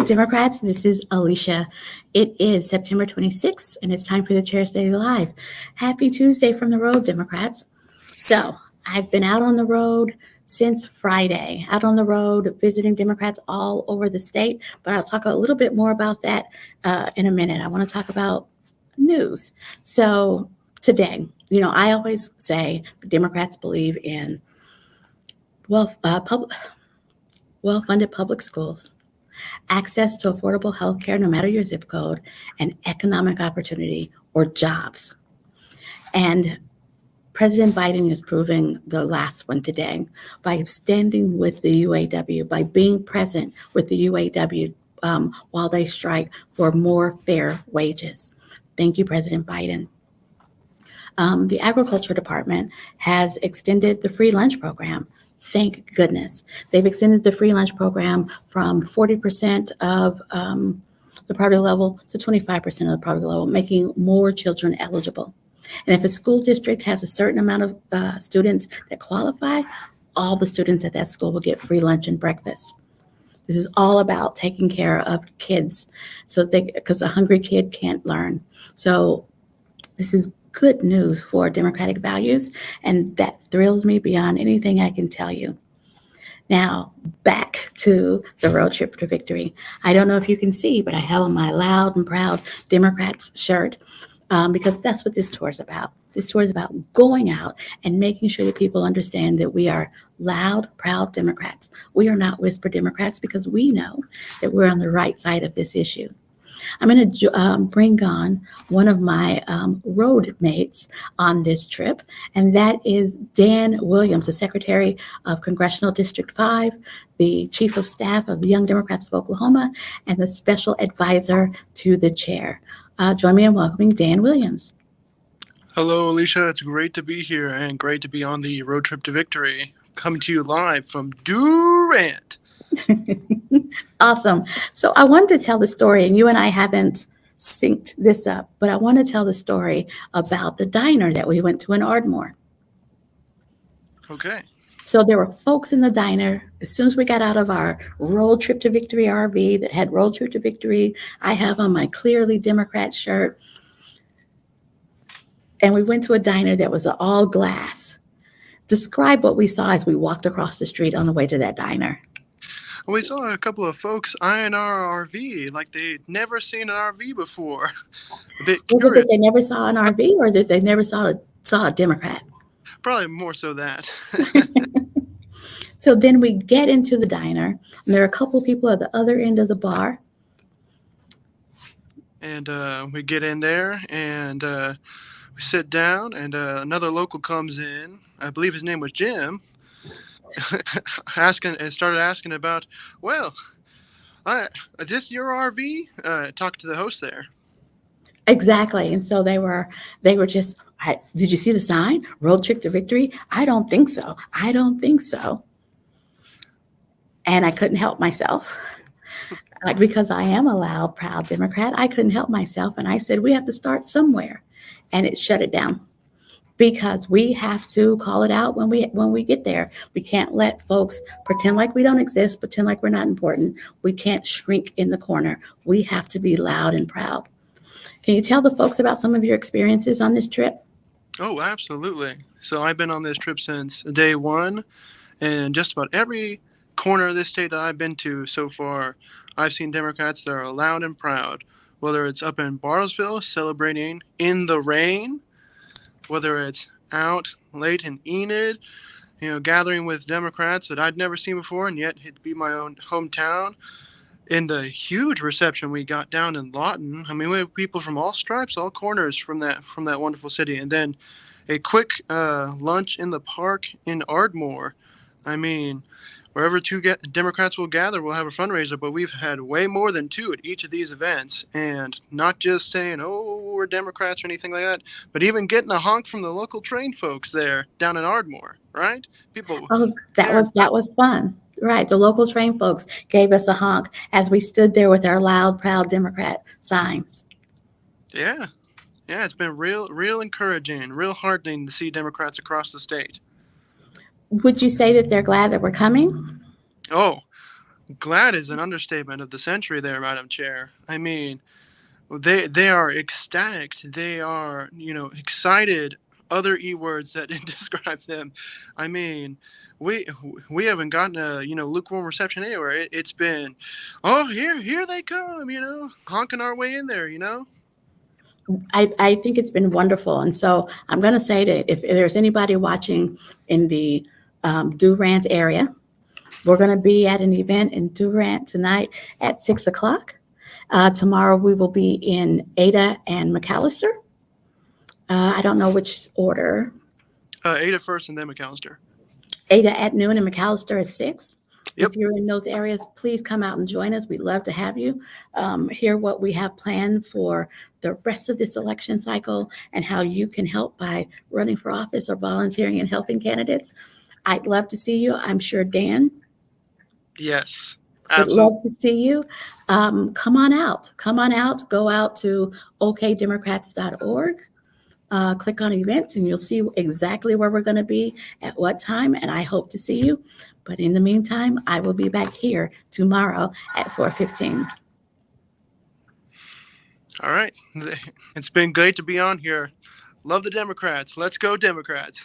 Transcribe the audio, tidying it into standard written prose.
Democrats. This is Alicia. It is September 26th, and it's time for the Chair's Daily Live. Happy Tuesday from the road, Democrats. So, I've been out on the road since Friday, out on the road visiting Democrats all over the state, but I'll talk a little bit more about that in a minute. I want to talk about news. So, today, I always say Democrats believe in well, well-funded public schools, access to affordable health care no matter your zip code, and economic opportunity or jobs. And President Biden is proving the last one today by standing with the UAW, by being present with the UAW while they strike for more fair wages. Thank you, President Biden. The Agriculture Department has extended the free lunch program. Thank goodness. They've extended the free lunch program from 40% of the poverty level to 25% of the poverty level, making more children eligible. And if a school district has a certain amount of students that qualify, all the students at that school will get free lunch and breakfast. This is all about taking care of kids, because a hungry kid can't learn. So this is good news for democratic values, and that thrills me beyond anything I can tell you. Now, back to the road trip to victory. I don't know if you can see, but I have on my loud and proud Democrats shirt because that's what this tour is about. This tour is about going out and making sure that people understand that we are loud, proud Democrats. We are not whisper Democrats because we know that we're on the right side of this issue. I'm going to bring on one of my road mates on this trip, and that is Dan Williams, the Secretary of Congressional District 5, the Chief of Staff of the Young Democrats of Oklahoma, and the Special Advisor to the Chair. Join me in welcoming Dan Williams. Hello, Alicia. It's great to be here and great to be on the road trip to victory. Coming to you live from Durant. Awesome. So I wanted to tell the story, and you and I haven't synced this up, but I want to tell the story about the diner that we went to in Ardmore. Okay. So there were folks in the diner. As soon as we got out of our road trip to victory RV that had road trip to victory, I have on my clearly Democrat shirt. And we went to a diner that was all glass. Describe what we saw as we walked across the street on the way to that diner. We saw a couple of folks eyeing our RV like they'd never seen an RV before. A bit Was curious. it that they never saw an RV, or that they never saw a Democrat? Probably more so that. So then we get into the diner, and there are a couple of people at the other end of the bar. And we get in there, and we sit down, and another local comes in. I believe his name was Jim. Started asking about, well, is this your RV? Talk to the host there. Exactly. And so they were just, did you see the sign? Road trip to victory? I don't think so. I don't think so. And I couldn't help myself. Because I am a loud, proud Democrat, I couldn't help myself. And I said, we have to start somewhere. And it shut it down. Because we have to call it out when we get there. We can't let folks pretend like we don't exist, pretend like we're not important. We can't shrink in the corner. We have to be loud and proud. Can you tell the folks about some of your experiences on this trip? Oh, absolutely. So I've been on this trip since day one, and just about every corner of this state that I've been to so far, I've seen Democrats that are loud and proud, whether it's up in Bartlesville celebrating in the rain, whether it's out late in Enid, gathering with Democrats that I'd never seen before, and yet it'd be my own hometown. In the huge reception we got down in Lawton, I mean, we have people from all stripes, all corners from that wonderful city, and then a quick lunch in the park in Ardmore. I mean, wherever Democrats will gather, we'll have a fundraiser, but we've had way more than two at each of these events, and not just saying, oh, we're Democrats or anything like that, but even getting a honk from the local train folks there down in Ardmore, right? People. Oh, that was fun. Right. The local train folks gave us a honk as we stood there with our loud, proud Democrat signs. Yeah. Yeah, it's been real encouraging, real heartening to see Democrats across the state. Would you say that they're glad that we're coming? Oh, Glad is an understatement of the century there, Madam Chair. I mean, they are ecstatic. They are, excited. Other e-words that describe them. I mean, we we haven't gotten a lukewarm reception anywhere. It's been, oh, here they come, honking our way in there. I think it's been wonderful. And so I'm going to say that if there's anybody watching in the Durant area, we're going to be at an event in Durant tonight at 6 o'clock. Tomorrow we will be in Ada and McAllister. I don't know which order. Ada first and then McAllister. Ada at noon and McAllister at 6. Yep. If you're in those areas, please come out and join us. We'd love to have you hear what we have planned for the rest of this election cycle and how you can help by running for office or volunteering and helping candidates. I'd love to see you. I'm sure Dan Yes. would Absolutely. love to see you. Come on out. Come on out. Go out to okdemocrats.org. Click on events and you'll see exactly where we're going to be at what time. And I hope to see you. But in the meantime, I will be back here tomorrow at 4:15. All right. It's been great to be on here. Love the Democrats. Let's go, Democrats.